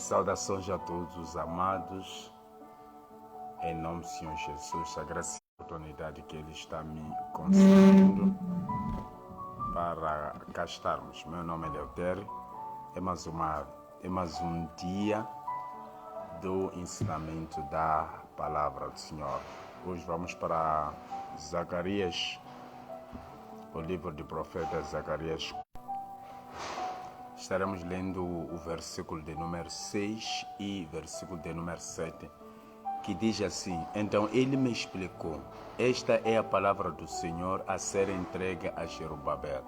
Saudações a todos os amados, em nome do Senhor Jesus, a graça e a oportunidade que Ele está me concedendo para cá estarmos. Meu nome é Eleutério, é mais um dia do ensinamento da Palavra do Senhor. Hoje vamos para Zacarias, o livro do profeta Zacarias. Estaremos lendo o versículo de número 6 e versículo de número 7, que diz assim: Então ele me explicou, esta é a palavra do Senhor a ser entregue a Zerubabel,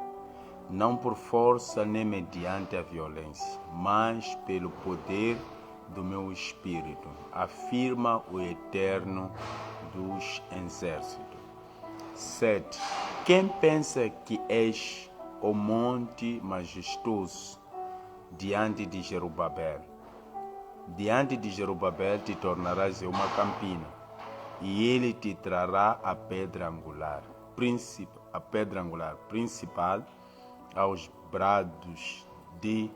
não por força nem mediante a violência, mas pelo poder do meu Espírito, afirma o Eterno dos Exércitos. 7. Quem pensa que és o monte majestoso diante de Zerubabel? Diante de Zerubabel te tornarás uma campina, e ele te trará a pedra angular principal aos brados de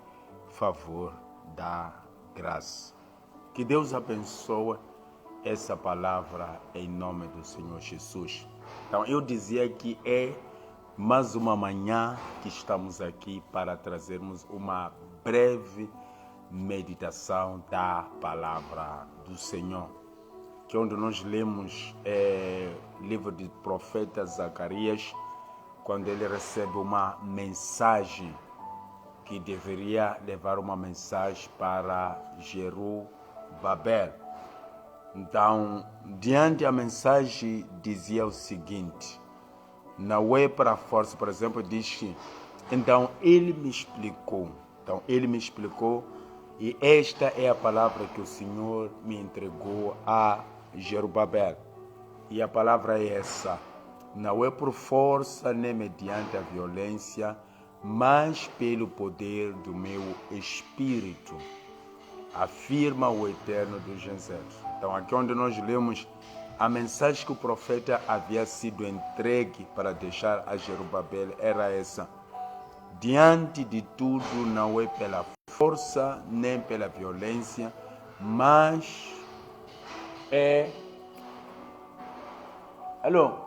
favor da graça. Que Deus abençoe essa palavra em nome do Senhor Jesus. Então eu dizia que é mais uma manhã que estamos aqui para trazermos uma breve meditação da palavra do Senhor, que onde nós lemos o livro do profeta Zacarias, quando ele recebe uma mensagem que deveria levar uma mensagem para Zerubabel. Então, diante a mensagem dizia o seguinte: não é para força, por exemplo, diz que então ele me explicou, e esta é a palavra que o Senhor me entregou a Zerubabel. E a palavra é essa: não é por força nem mediante a violência, mas pelo poder do meu Espírito, afirma o Eterno dos Exércitos. Então, aqui onde nós lemos a mensagem que o profeta havia sido entregue para deixar a Zerubabel era essa: diante de tudo, não é pela força nem pela violência, mas é... Alô?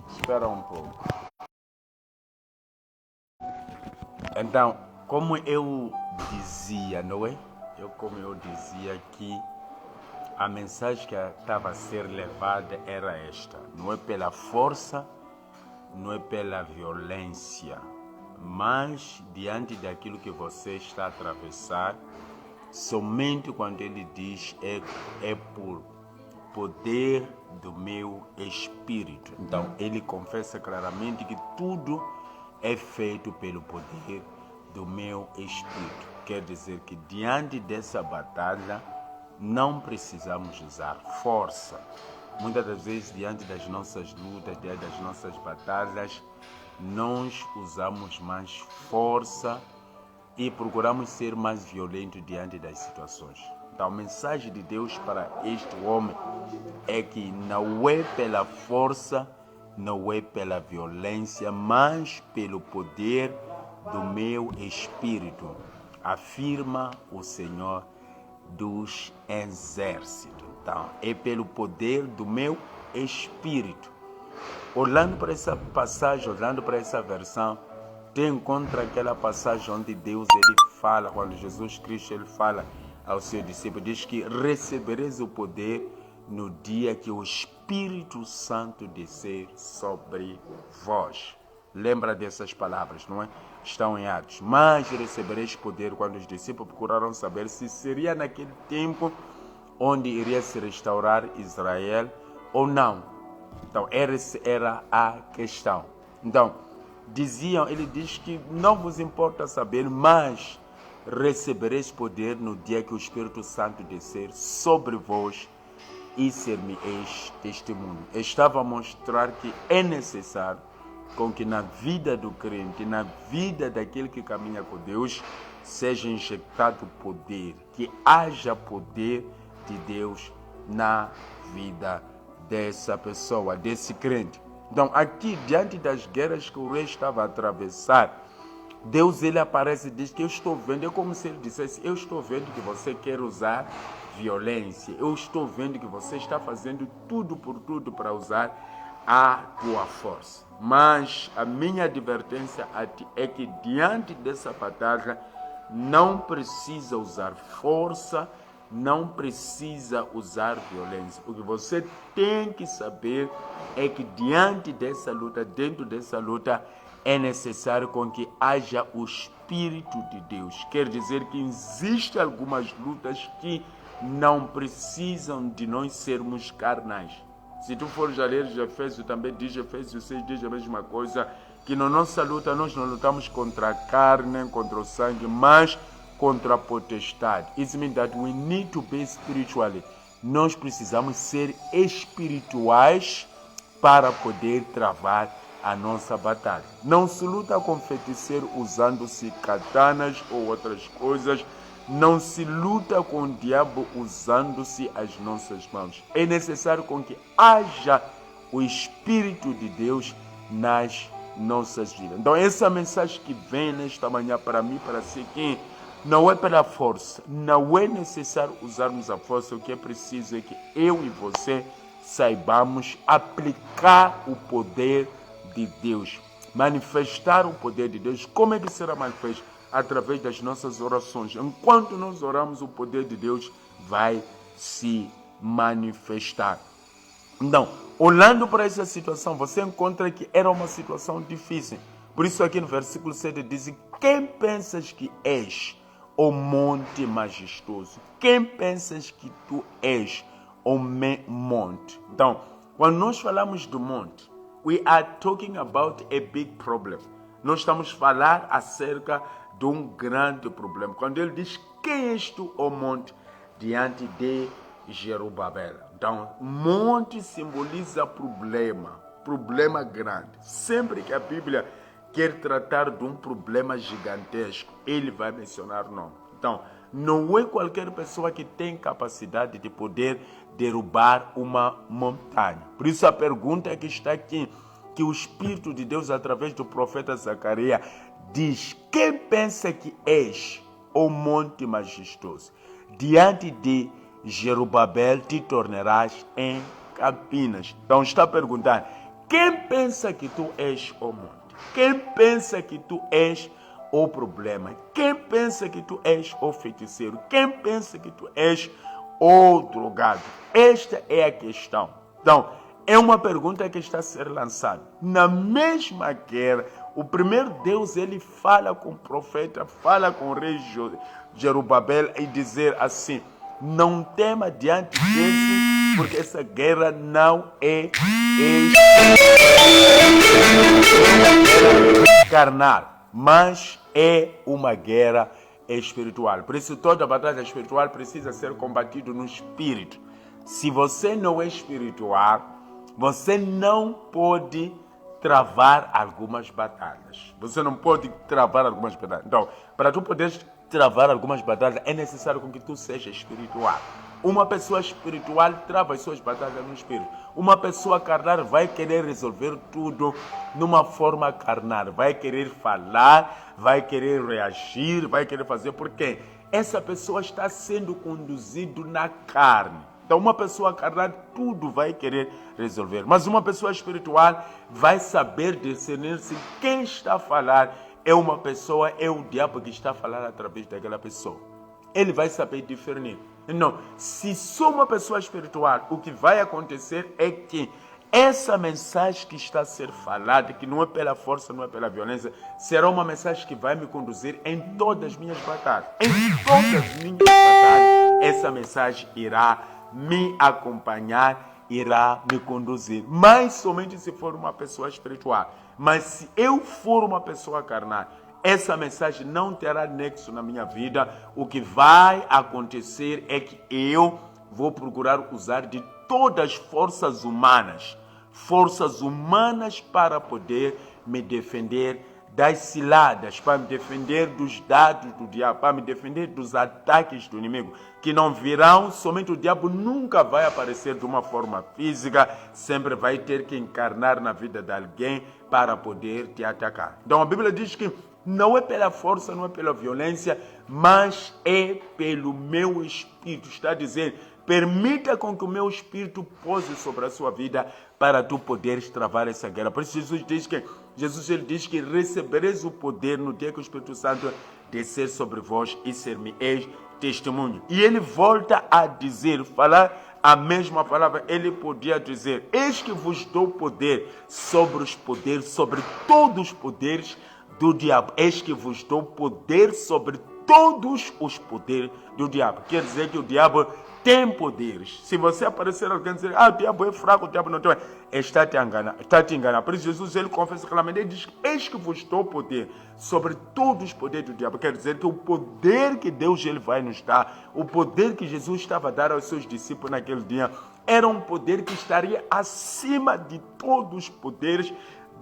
Espera um pouco. Então, como eu dizia, não é? Como eu dizia que a mensagem que estava a ser levada era esta: não é pela força, não é pela violência, mas diante daquilo que você está a atravessar, somente quando ele diz é por poder do meu Espírito. Então ele confessa claramente que tudo é feito pelo poder do meu Espírito. Quer dizer que diante dessa batalha não precisamos usar força. Muitas das vezes, diante das nossas lutas, diante das nossas batalhas, nós usamos mais força e procuramos ser mais violentos diante das situações. Então, a mensagem de Deus para este homem é que não é pela força, não é pela violência, mas pelo poder do meu Espírito, afirma o Senhor dos Exércitos. Então, é pelo poder do meu Espírito. Olhando para essa passagem, olhando para essa versão, te encontra aquela passagem onde Deus ele fala, quando Jesus Cristo ele fala aos seus discípulos, diz que recebereis o poder no dia que o Espírito Santo descer sobre vós. Lembra dessas palavras, não é? Estão em Atos. Mas recebereis poder. Quando os discípulos procuraram saber se seria naquele tempo onde iria se restaurar Israel ou não. Então, essa era a questão. Então, ele diz que não vos importa saber, mas recebereis poder no dia que o Espírito Santo descer sobre vós e ser-me-eis testemunho. Estava a mostrar que é necessário com que na vida do crente, na vida daquele que caminha com Deus, seja injetado poder, que haja poder de Deus na vida dessa pessoa, desse crente. Então, aqui, diante das guerras que o rei estava a atravessar, Deus, ele aparece e diz que eu estou vendo. É como se ele dissesse, eu estou vendo que você quer usar violência. Eu estou vendo que você está fazendo tudo por tudo para usar a tua força. Mas a minha advertência a ti é que diante dessa batalha não precisa usar força, não precisa usar violência. O que você tem que saber é que diante dessa luta, dentro dessa luta, é necessário com que haja o Espírito de Deus. Quer dizer que existem algumas lutas que não precisam de nós sermos carnais. Se tu fores a ler Efésios, também diz, Efésios 6 diz a mesma coisa, que na nossa luta nós não lutamos contra a carne, contra o sangue, mas contra a potestade. It means that we need to be spiritually. Nós precisamos ser espirituais para poder travar a nossa batalha. Não se luta com feiticeiro usando-se katanas ou outras coisas. Não se luta com o diabo usando-se as nossas mãos. É necessário com que haja o Espírito de Deus nas nossas vidas. Então essa mensagem que vem nesta manhã para mim, para si, que não é pela força, não é necessário usarmos a força. O que é preciso é que eu e você saibamos aplicar o poder de Deus, manifestar o poder de Deus. Como é que será manifesto? Através das nossas orações. Enquanto nós oramos, o poder de Deus vai se manifestar. Então, olhando para essa situação, você encontra que era uma situação difícil. Por isso aqui no versículo 7 diz: quem pensas que és, ó monte majestoso? Quem pensas que tu és, ó monte? Então, quando nós falamos do monte, we are talking about a big problem. Nós estamos a falar acerca de um grande problema. Quando ele diz, quem és tu, ó monte, diante de Jerubabel? Então, monte simboliza problema grande. Sempre que a Bíblia quer tratar de um problema gigantesco, ele vai mencionar o nome. Então, não é qualquer pessoa que tem capacidade de poder derrubar uma montanha. Por isso a pergunta que está aqui, que o Espírito de Deus, através do profeta Zacarias, diz: quem pensa que és, ó monte majestoso? Diante de Jerubabel te tornarás em campinas. Então está perguntando: quem pensa que tu és, ó monte? Quem pensa que tu és o problema? Quem pensa que tu és o feiticeiro? Quem pensa que tu és o drogado? Esta é a questão. Então, é uma pergunta que está a ser lançada. Na mesma guerra, o primeiro Deus, ele fala com o profeta, fala com o rei Jerubabel e dizer assim: não tema diante desse, porque essa guerra não é carnal, mas é uma guerra espiritual. Por isso toda batalha espiritual precisa ser combatida no espírito. Se você não é espiritual, você não pode travar algumas batalhas. Você não pode travar algumas batalhas. Então, para tu poderes travar algumas batalhas, é necessário que tu seja espiritual. Uma pessoa espiritual trava as suas batalhas no espírito. Uma pessoa carnal vai querer resolver tudo numa forma carnal. Vai querer falar, vai querer reagir, vai querer fazer, porque essa pessoa está sendo conduzida na carne. Então uma pessoa carnal tudo vai querer resolver. Mas uma pessoa espiritual vai saber discernir se quem está a falar é uma pessoa, é o diabo que está a falar através daquela pessoa. Ele vai saber discernir. Não, se sou uma pessoa espiritual, o que vai acontecer é que essa mensagem que está a ser falada, que não é pela força, não é pela violência, será uma mensagem que vai me conduzir em todas as minhas batalhas. Em todas as minhas batalhas, essa mensagem irá me acompanhar, irá me conduzir. Mas somente se for uma pessoa espiritual. Mas se eu for uma pessoa carnal, essa mensagem não terá nexo na minha vida. O que vai acontecer é que eu vou procurar usar de todas as forças humanas para poder me defender das ciladas, para me defender dos dados do diabo, para me defender dos ataques do inimigo, que não virão. Somente o diabo nunca vai aparecer de uma forma física, sempre vai ter que encarnar na vida de alguém para poder te atacar. Então a Bíblia diz que Não é pela força, não é pela violência, mas é pelo meu Espírito. Está a dizer, permita com que o meu Espírito pose sobre a sua vida para tu poderes travar essa guerra. Por isso Jesus diz que recebereis o poder no dia que o Espírito Santo descer sobre vós e ser-me-eis testemunho. E ele volta a dizer, falar a mesma palavra. Ele podia dizer, eis que vos dou poder sobre os poderes, sobre todos os poderes do diabo. Eis que vos dou poder sobre todos os poderes do diabo. Quer dizer que o diabo tem poderes. Se você aparecer alguém dizer, o diabo é fraco, o diabo não tem, está te enganando. Por isso Jesus, ele confessa claramente, ele diz, eis que vos dou poder sobre todos os poderes do diabo. Quer dizer que o poder que Deus ele vai nos dar, o poder que Jesus estava a dar aos seus discípulos naquele dia, era um poder que estaria acima de todos os poderes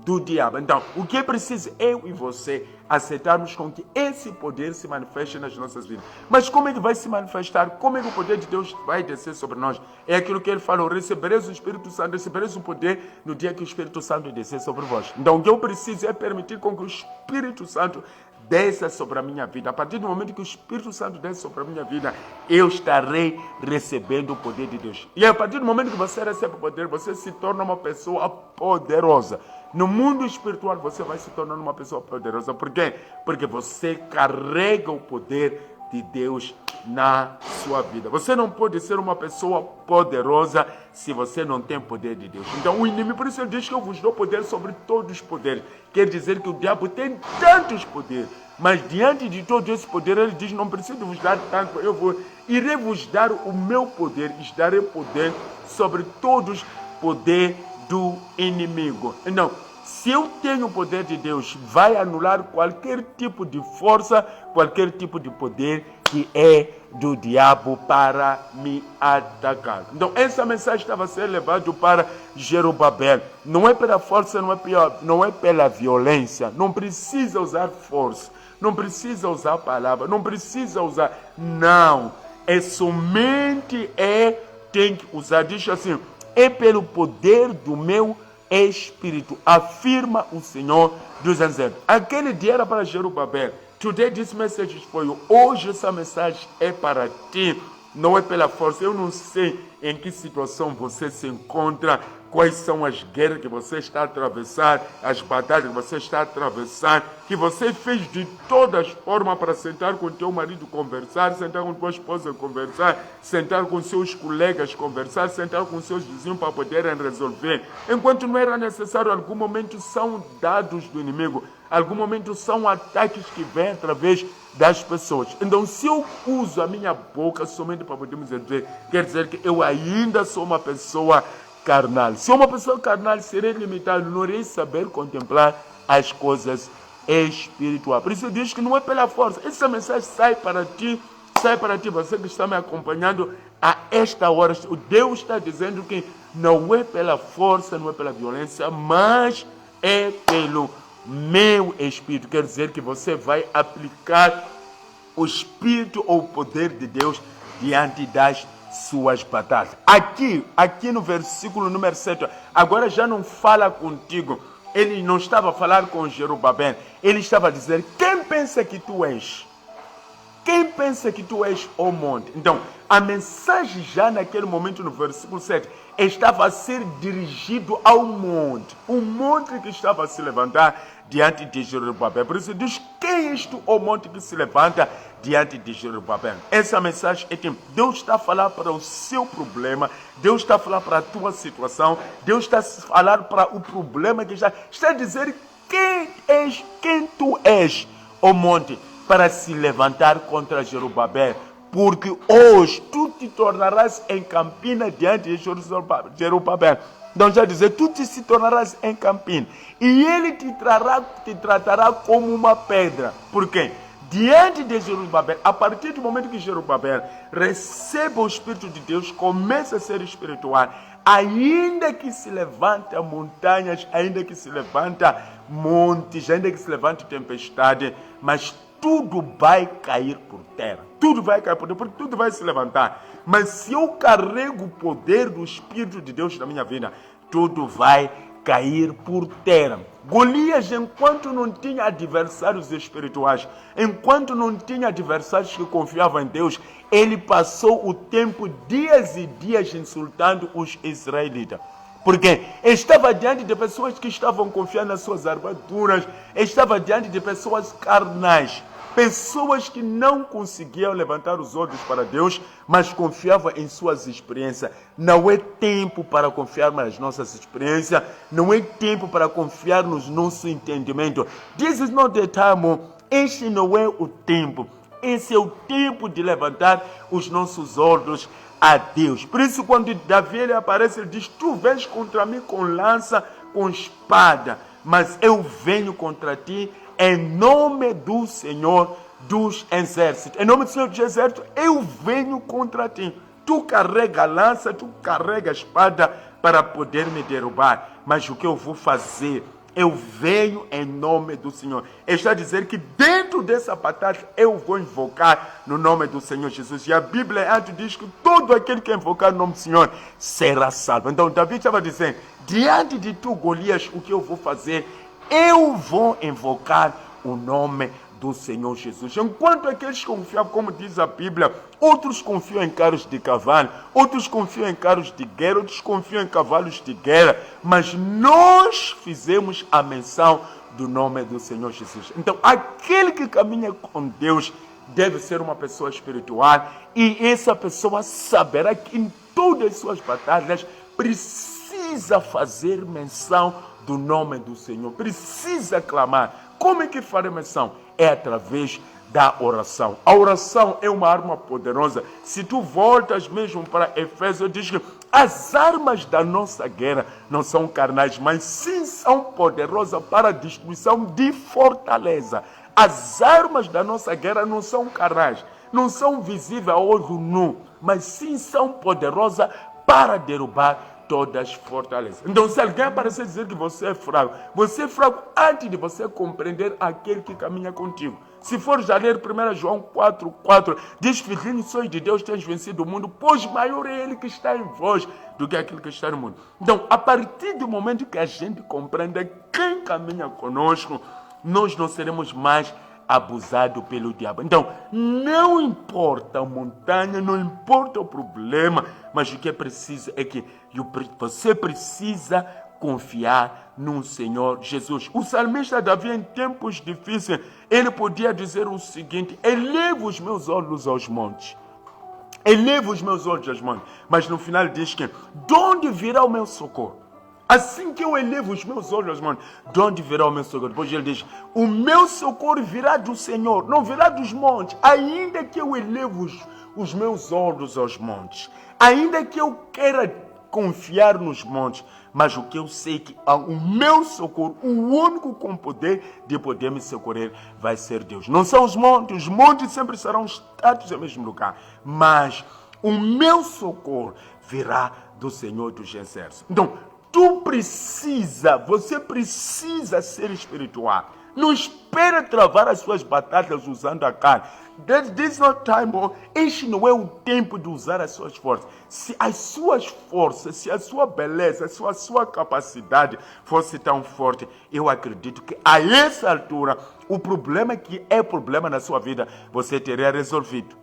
do diabo. Então, o que é preciso eu e você aceitarmos com que esse poder se manifeste nas nossas vidas. Mas como ele vai se manifestar? Como é que o poder de Deus vai descer sobre nós? É aquilo que ele falou, recebereis o Espírito Santo, recebereis o poder no dia que o Espírito Santo descer sobre vós. Então, o que eu preciso é permitir com que o Espírito Santo desça sobre a minha vida. A partir do momento que o Espírito Santo desce sobre a minha vida, eu estarei recebendo o poder de Deus. E a partir do momento que você recebe o poder, você se torna uma pessoa poderosa. No mundo espiritual, você vai se tornar uma pessoa poderosa. Por quê? Porque você carrega o poder de Deus na sua vida. Você não pode ser uma pessoa poderosa se você não tem poder de Deus. Então o inimigo, por isso ele diz que eu vos dou poder sobre todos os poderes. Quer dizer que o diabo tem tantos poderes, mas diante de todo esse poder, ele diz, não preciso vos dar tanto, irei vos dar o meu poder, e darei poder sobre todos os poderes do inimigo. Então, se eu tenho o poder de Deus, vai anular qualquer tipo de força, qualquer tipo de poder que é do diabo para me atacar. Então, essa mensagem estava a ser levada para Jerubabel. Não é pela força, não é pela violência. Não precisa usar força, não precisa usar palavra, não precisa usar... Não, é somente tem que usar, diz assim, é pelo poder do meu Espírito, afirma o Senhor dos Exércitos. Aquele dia era para Jerubabel. Today this message is for you. Hoje essa mensagem é para ti. Não é pela força. Eu não sei em que situação você se encontra, quais são as guerras que você está a atravessar, as batalhas que você está a atravessar, que você fez de todas as formas para sentar com teu marido conversar, sentar com tua esposa conversar, sentar com seus colegas conversar, sentar com seus vizinhos para poderem resolver. Enquanto não era necessário, em algum momento são dados do inimigo, em algum momento são ataques que vêm através das pessoas. Então, se eu uso a minha boca somente para podermos dizer, quer dizer que eu ainda sou uma pessoa carnal. Se uma pessoa carnal, serei limitado, não irei saber contemplar as coisas espirituais. Por isso diz que não é pela força. Essa mensagem sai para ti, você que está me acompanhando a esta hora. O Deus está dizendo que não é pela força, não é pela violência, mas é pelo meu Espírito. Quer dizer que você vai aplicar o Espírito ou o poder de Deus diante das suas batalhas. Aqui no versículo número 7, agora já não fala contigo. Ele não estava a falar com Jerubabel. Ele estava a dizer, quem pensa que tu és? Quem pensa que tu és, ó monte? Então, a mensagem já naquele momento no versículo 7 estava a ser dirigido ao monte. O monte que estava a se levantar diante de Jerubabel. Por isso diz, quem és tu, ó monte que se levanta diante de Jerubabel? Essa mensagem é que Deus está a falar para o seu problema, Deus está a falar para a tua situação, Deus está a falar para o problema que está a dizer quem tu és, ó monte, para se levantar contra Jerubabel, porque hoje tu te tornarás em campina diante de Jerubabel. Então já dizer, tu te se tornarás em campina, e ele te tratará como uma pedra. Por quê? Diante de Jerubabel, a partir do momento que Jerubabel recebe o Espírito de Deus, começa a ser espiritual, ainda que se levanta montanhas, ainda que se levanta montes, ainda que se levante tempestade, mas tudo vai cair por terra. Tudo vai cair por terra, porque tudo vai se levantar. Mas se eu carrego o poder do Espírito de Deus na minha vida, tudo vai cair por terra. Golias, enquanto não tinha adversários espirituais, enquanto não tinha adversários que confiavam em Deus, ele passou o tempo, dias e dias, insultando os israelitas. Porque estava diante de pessoas que estavam confiando nas suas armaduras, estava diante de pessoas carnais, pessoas que não conseguiam levantar os olhos para Deus, mas confiavam em suas experiências. Não é tempo para confiar nas nossas experiências, não é tempo para confiar no nosso entendimento. This is not the time. Este não é o tempo. Esse é o tempo de levantar os nossos olhos a Deus. Por isso, quando Davi ele aparece, ele diz: tu vens contra mim com lança, com espada, mas eu venho contra ti em nome do Senhor dos exércitos. Em nome do Senhor dos exércitos, eu venho contra ti. Tu carrega a lança, tu carrega a espada para poder me derrubar. Mas o que eu vou fazer? Eu venho em nome do Senhor. Está a dizer que dentro dessa batalha eu vou invocar no nome do Senhor Jesus. E a Bíblia antes diz que todo aquele que invocar o nome do Senhor será salvo. Então Davi estava dizendo: diante de tu, Golias, o que eu vou fazer? Eu vou invocar o nome do Senhor Jesus. Enquanto aqueles confiavam, como diz a Bíblia, outros confiam em carros de cavalo, outros confiam em carros de guerra, outros confiam em cavalos de guerra, mas nós fizemos a menção do nome do Senhor Jesus. Então, aquele que caminha com Deus deve ser uma pessoa espiritual, e essa pessoa saberá que em todas as suas batalhas precisa fazer menção do nome do Senhor, precisa clamar. Como é que fará menção? É através da oração. A oração é uma arma poderosa. Se tu voltas mesmo para Efésios, diz que as armas da nossa guerra não são carnais, mas sim são poderosas para a destruição de fortaleza. As armas da nossa guerra não são carnais, não são visíveis a olho nu, mas sim são poderosas para derrubar todas as fortalezas. Então, se alguém aparecer dizer que você é fraco antes de você compreender aquele que caminha contigo. Se for já ler 1 João 4,4, diz: filhinhos, sois de Deus, tens vencido o mundo, pois maior é ele que está em vós do que aquele que está no mundo. Então, a partir do momento que a gente compreende quem caminha conosco, nós não seremos mais abusado pelo diabo. Então, não importa a montanha, não importa o problema, mas o que é preciso é que você precisa confiar no Senhor Jesus. O salmista Davi, em tempos difíceis, ele podia dizer o seguinte: elevo os meus olhos aos montes. Elevo os meus olhos aos montes. Mas no final diz que: de onde virá o meu socorro? Assim que eu elevo os meus olhos aos montes, de onde virá o meu socorro? Depois ele diz: o meu socorro virá do Senhor, não virá dos montes. Ainda que eu elevo os meus olhos aos montes, ainda que eu queira confiar nos montes, mas o que eu sei é que o meu socorro, o único com poder de poder me socorrer, vai ser Deus. Não são os montes sempre serão estátuas no mesmo lugar, mas o meu socorro virá do Senhor dos exércitos. Então, você precisa ser espiritual. Não espere travar as suas batalhas usando a carne. This is not time. Este não é o tempo de usar as suas forças. Se as suas forças, se a sua beleza, se a sua capacidade fosse tão forte, eu acredito que a essa altura, o problema que é problema na sua vida, você teria resolvido.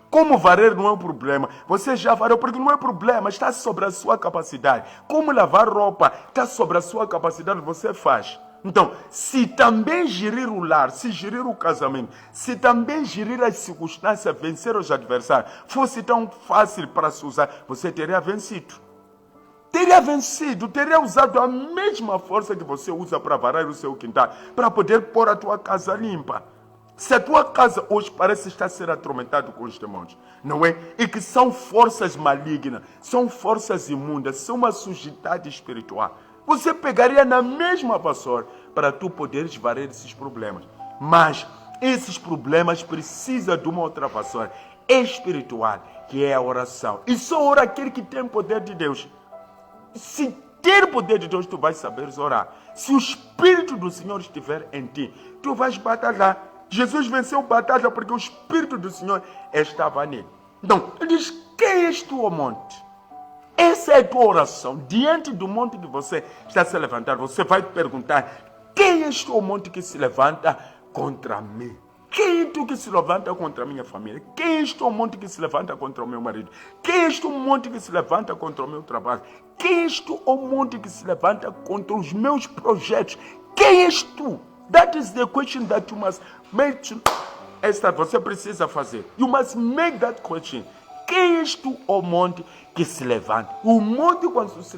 Como varrer não é um problema, você já varreu, porque não é problema, está sobre a sua capacidade. Como lavar roupa está sobre a sua capacidade, você faz. Então, se também gerir o lar, se gerir o casamento, se também gerir as circunstâncias, vencer os adversários, fosse tão fácil para se usar, você teria vencido. Teria usado a mesma força que você usa para varar o seu quintal, para poder pôr a tua casa limpa. Se a tua casa hoje parece estar sendo atormentada com os demônios, não é? E que são forças malignas, são forças imundas, são uma sujidade espiritual. Você pegaria na mesma vassoura para tu poderes varrer esses problemas. Mas esses problemas precisam de uma outra vassoura espiritual, que é a oração. E só ora aquele que tem poder de Deus. Se ter poder de Deus, tu vais saber orar. Se o Espírito do Senhor estiver em ti, tu vais batalhar. Jesus venceu a batalha porque o Espírito do Senhor estava nele. Então, ele diz: quem és tu, ó monte? Essa é a tua oração. Diante do monte que você está a se levantar, você vai te perguntar: quem é este monte que se levanta contra mim? Quem é tu que se levanta contra a minha família? Quem é este monte que se levanta contra o meu marido? Quem é este monte que se levanta contra o meu trabalho? Quem é este monte que se levanta contra os meus projetos? Quem és tu? That is the question that you must make. Esta você precisa fazer. You must make that question. Quem és tu, monte que se levanta? O monte, quando se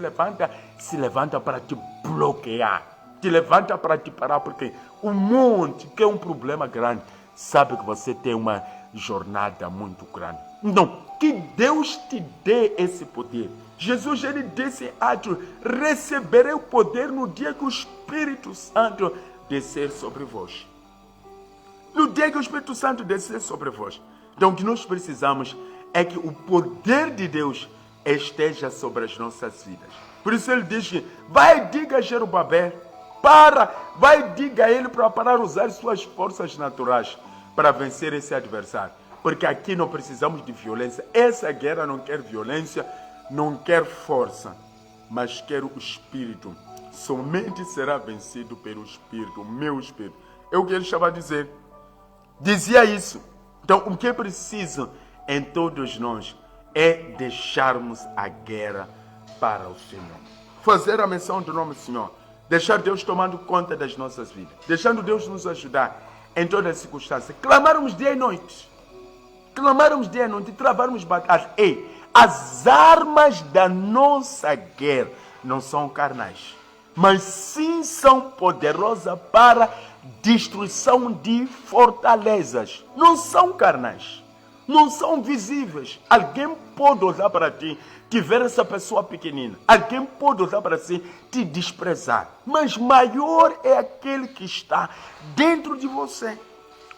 levanta para te bloquear. Te levanta para te parar, porque o monte, que é um problema grande, sabe que você tem uma jornada muito grande. Então, que Deus te dê esse poder. Jesus, ele disse em Atos: receberei o poder no dia que o Espírito Santo descer sobre vós. No dia que o Espírito Santo descer sobre vós. Então, o que nós precisamos é que o poder de Deus esteja sobre as nossas vidas. Por isso ele diz que vai, diga a Jerubabel, diga a ele para parar de usar suas forças naturais para vencer esse adversário. Porque aqui não precisamos de violência. Essa guerra não quer violência, não quer força, mas quer o Espírito. Somente será vencido pelo Espírito, o meu Espírito. É o que ele estava a dizer. Dizia isso. Então, o que é preciso em todos nós é deixarmos a guerra para o Senhor. Fazer a menção do nome do Senhor. Deixar Deus tomando conta das nossas vidas. Deixando Deus nos ajudar em todas as circunstâncias. Clamarmos dia e noite. Clamarmos dia e noite e travarmos batalhas. As armas da nossa guerra não são carnais, mas sim são poderosas para destruição de fortalezas. Não são carnais, não são visíveis. Alguém pode olhar para ti, te ver essa pessoa pequenina. Alguém pode olhar para si, te desprezar. Mas maior é aquele que está dentro de você.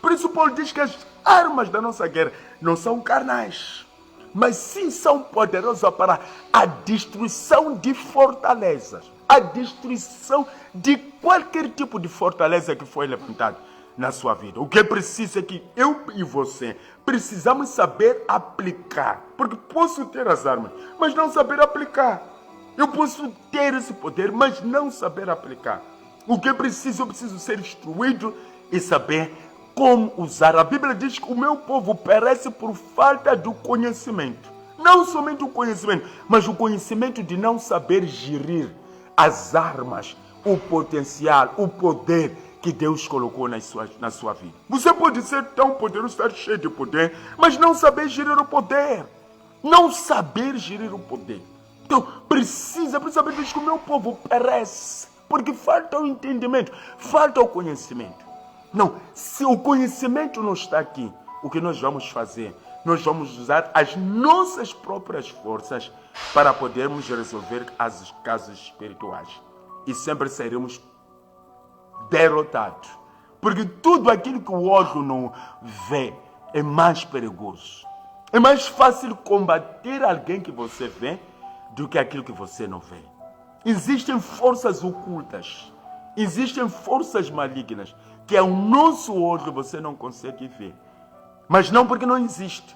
Por isso Paulo diz que as armas da nossa guerra não são carnais, mas sim são poderosas para a destruição de fortalezas. A destruição de qualquer tipo de fortaleza que foi levantada na sua vida. O que é preciso é que eu e você precisamos saber aplicar. Porque posso ter as armas, mas não saber aplicar. Eu posso ter esse poder, mas não saber aplicar. O que é preciso? Eu preciso ser instruído e saber como usar. A Bíblia diz que o meu povo perece por falta do conhecimento. Não somente o conhecimento, mas o conhecimento de não saber gerir as armas, o potencial, o poder que Deus colocou na sua vida. Você pode ser tão poderoso, estar cheio de poder, mas não saber gerir o poder. Não saber gerir o poder. Então, precisa saber que o meu povo perece, porque falta o entendimento, falta o conhecimento. Não, se o conhecimento não está aqui, o que nós vamos fazer? Nós vamos usar as nossas próprias forças para podermos resolver os casos espirituais. E sempre seremos derrotados. Porque tudo aquilo que o olho não vê é mais perigoso. É mais fácil combater alguém que você vê do que aquilo que você não vê. Existem forças ocultas. Existem forças malignas que ao nosso olho você não consegue ver. Mas não porque não existe.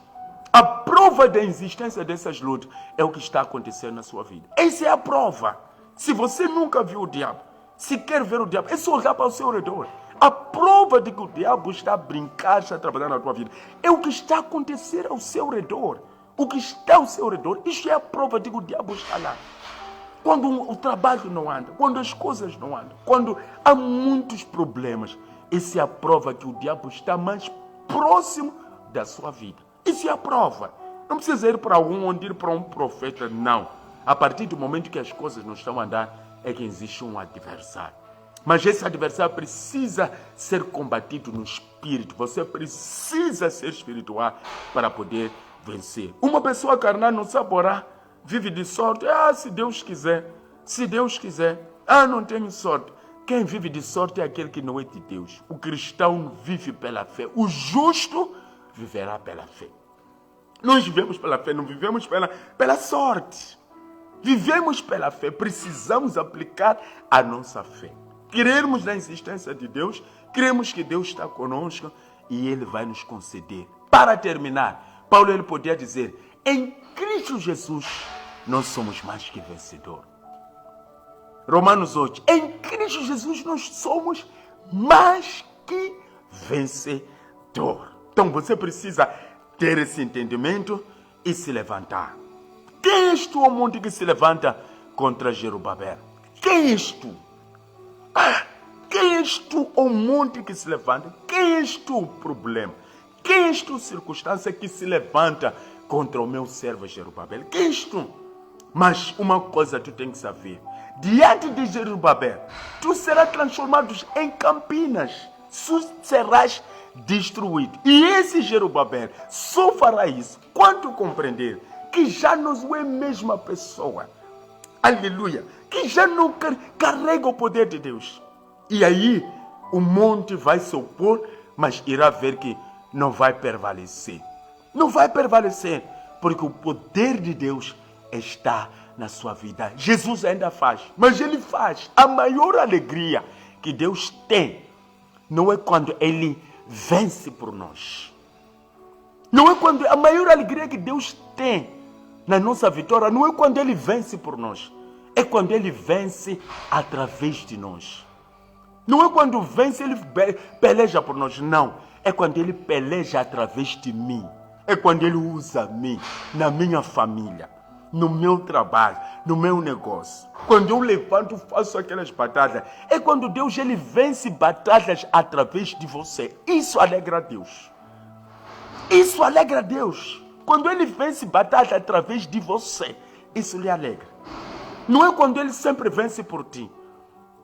A prova da existência dessas lutas é o que está acontecendo na sua vida. Essa é a prova. Se você nunca viu o diabo, se quer ver o diabo, é só olhar para o seu redor. A prova de que o diabo está a brincar, está a trabalhar na tua vida, é o que está a acontecer ao seu redor. O que está ao seu redor, isso é a prova de que o diabo está lá. Quando o trabalho não anda, quando as coisas não andam, quando há muitos problemas, essa é a prova que o diabo está mais próximo da sua vida. Isso é a prova. Não precisa ir para onde ir para um profeta, não. A partir do momento que as coisas não estão a andar, é que existe um adversário. Mas esse adversário precisa ser combatido no espírito. Você precisa ser espiritual para poder vencer. Uma pessoa carnal não sabe orar, vive de sorte. Se Deus quiser. Se Deus quiser. Não tenho sorte. Quem vive de sorte é aquele que não é de Deus. O cristão vive pela fé. O justo viverá pela fé. Nós vivemos pela fé, não vivemos pela sorte. Vivemos pela fé. Precisamos aplicar a nossa fé. Crermos na existência de Deus, cremos que Deus está conosco e Ele vai nos conceder. Para terminar, Paulo ele podia dizer, em Cristo Jesus, nós somos mais que vencedor. Romanos 8, em Cristo Jesus nós somos mais que vencedor. Então você precisa ter esse entendimento e se levantar. Quem és tu, ó monte, que se levanta contra Jerubabel? Quem és tu? Quem és tu, ó monte, que se levanta? Quem és tu, o problema? Quem és tu, circunstância, que se levanta contra o meu servo Jerubabel? Quem és tu? Mas uma coisa tu tens que saber. Diante de Jerubabel, tu serás transformado em campinas. Tu serás destruído. E esse Jerubabel só fará isso quando compreender que já não é a mesma pessoa. Aleluia. Que já não carrega o poder de Deus. E aí o monte vai se opor, mas irá ver que não vai prevalecer. Não vai prevalecer, porque o poder de Deus está na sua vida. Jesus ainda faz, mas Ele faz. A maior alegria que Deus tem não é quando Ele vence por nós. Não é quando a maior alegria que Deus tem na nossa vitória, não é quando Ele vence por nós. É quando Ele vence através de nós. Não é quando vence, Ele peleja por nós. Não. É quando Ele peleja através de mim. É quando Ele usa mim, na minha família, no meu trabalho, no meu negócio. Quando eu levanto, faço aquelas batalhas. É quando Deus, Ele vence batalhas através de você. Isso alegra a Deus. Isso alegra a Deus. Quando Ele vence batalhas através de você, isso lhe alegra. Não é quando Ele sempre vence por ti.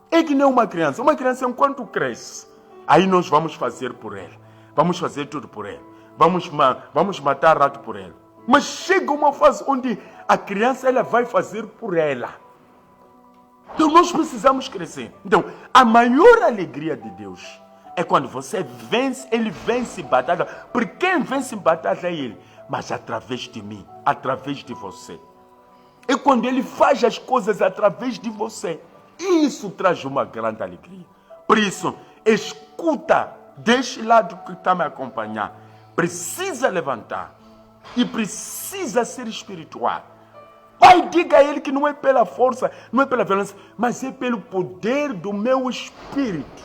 É que nem uma criança. Uma criança, enquanto cresce, aí nós vamos fazer por ela. Vamos fazer tudo por ela. Vamos matar rato por ela. Mas chega uma fase onde a criança, ela vai fazer por ela. Então nós precisamos crescer. Então, a maior alegria de Deus é quando você vence, Ele vence batalha. Porque quem vence batalha é Ele. Mas através de mim, através de você. É quando Ele faz as coisas através de você. E isso traz uma grande alegria. Por isso, escuta deste lado que está me acompanhando. Precisa levantar. E precisa ser espiritual. Pai, diga a Ele que não é pela força, não é pela violência, mas é pelo poder do meu Espírito.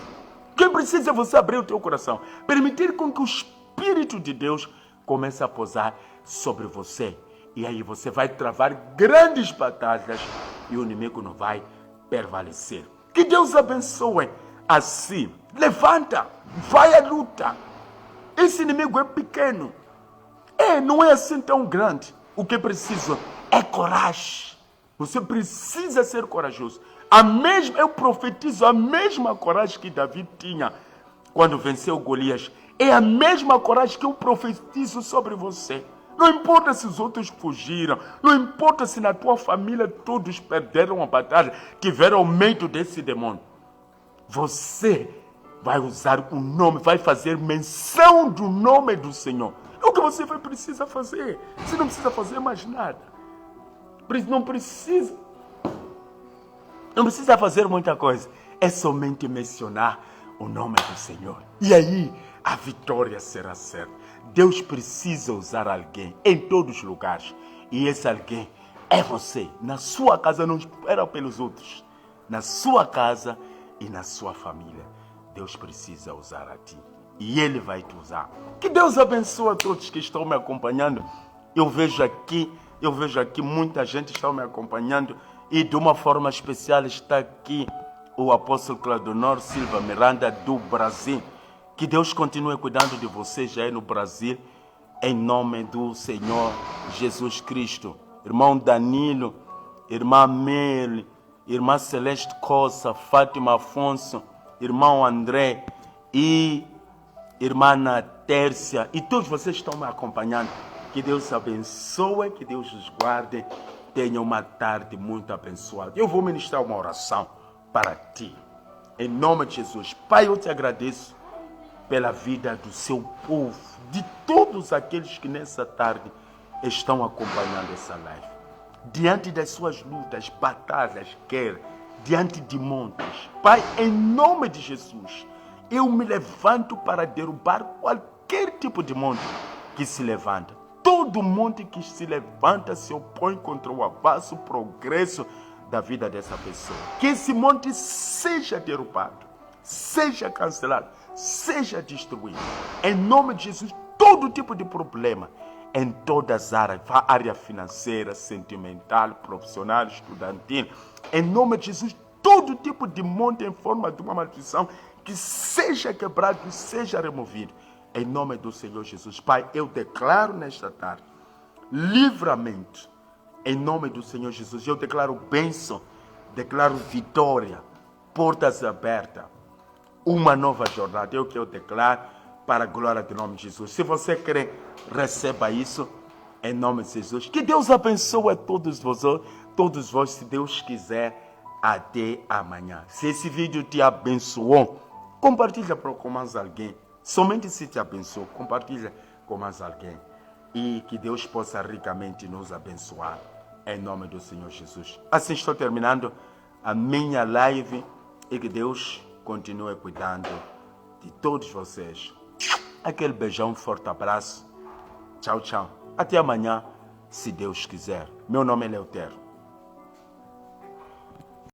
Quem precisa é você abrir o teu coração. Permitir com que o Espírito de Deus comece a pousar sobre você. E aí você vai travar grandes batalhas e o inimigo não vai prevalecer. Que Deus abençoe. Assim, levanta, vai à luta. Esse inimigo é pequeno. Não é assim tão grande. O que é preciso é coragem. Você precisa ser corajoso. Eu profetizo a mesma coragem que Davi tinha quando venceu Golias. É a mesma coragem que eu profetizo sobre você. Não importa se os outros fugiram. Não importa se na tua família todos perderam a batalha, tiveram medo desse demônio. Você vai usar o nome, vai fazer menção do nome do Senhor. É o que você precisa fazer. Você não precisa fazer mais nada. Não precisa fazer muita coisa. É somente mencionar o nome do Senhor. E aí a vitória será certa. Deus precisa usar alguém em todos os lugares. E esse alguém é você. Na sua casa, não espera pelos outros. Na sua casa e na sua família. Deus precisa usar a ti. E Ele vai te usar. Que Deus abençoe a todos que estão me acompanhando. Eu vejo aqui muita gente está me acompanhando. E de uma forma especial está aqui o apóstolo Claudionor Silva Miranda do Brasil. Que Deus continue cuidando de vocês aí no Brasil. Em nome do Senhor Jesus Cristo. Irmão Danilo, irmã Mel, irmã Celeste Costa, Fátima Afonso, irmão André e irmã Ana Tércia, e todos vocês estão me acompanhando. Que Deus abençoe, que Deus os guarde. Tenha uma tarde muito abençoada. Eu vou ministrar uma oração para ti. Em nome de Jesus. Pai, eu te agradeço pela vida do seu povo, de todos aqueles que nessa tarde estão acompanhando essa live. Diante das suas lutas, batalhas, diante de montes. Pai, em nome de Jesus, eu me levanto para derrubar qualquer tipo de monte que se levanta. todo monte que se levanta se opõe contra o avanço, o progresso da vida dessa pessoa. Que esse monte seja derrubado, seja cancelado, seja destruído. Em nome de Jesus, todo tipo de problema, em todas as áreas, área financeira, sentimental, profissional, estudantil, em nome de Jesus, todo tipo de monte em forma de uma maldição, que seja quebrado, que seja removido. Em nome do Senhor Jesus. Pai, eu declaro nesta tarde livramento. Em nome do Senhor Jesus. Eu declaro bênção, declaro vitória, portas abertas, uma nova jornada. É o que eu declaro para a glória do nome de Jesus. Se você crê, receba isso em nome de Jesus. Que Deus abençoe a todos vós, se Deus quiser, até amanhã. Se esse vídeo te abençoou, compartilha com mais alguém. Somente se te abençoou, compartilha com mais alguém. E que Deus possa ricamente nos abençoar. Em nome do Senhor Jesus. Assim estou terminando a minha live. E que Deus continue cuidando de todos vocês. Aquele beijão, um forte abraço. Tchau, tchau. Até amanhã, se Deus quiser. Meu nome é Eleutério.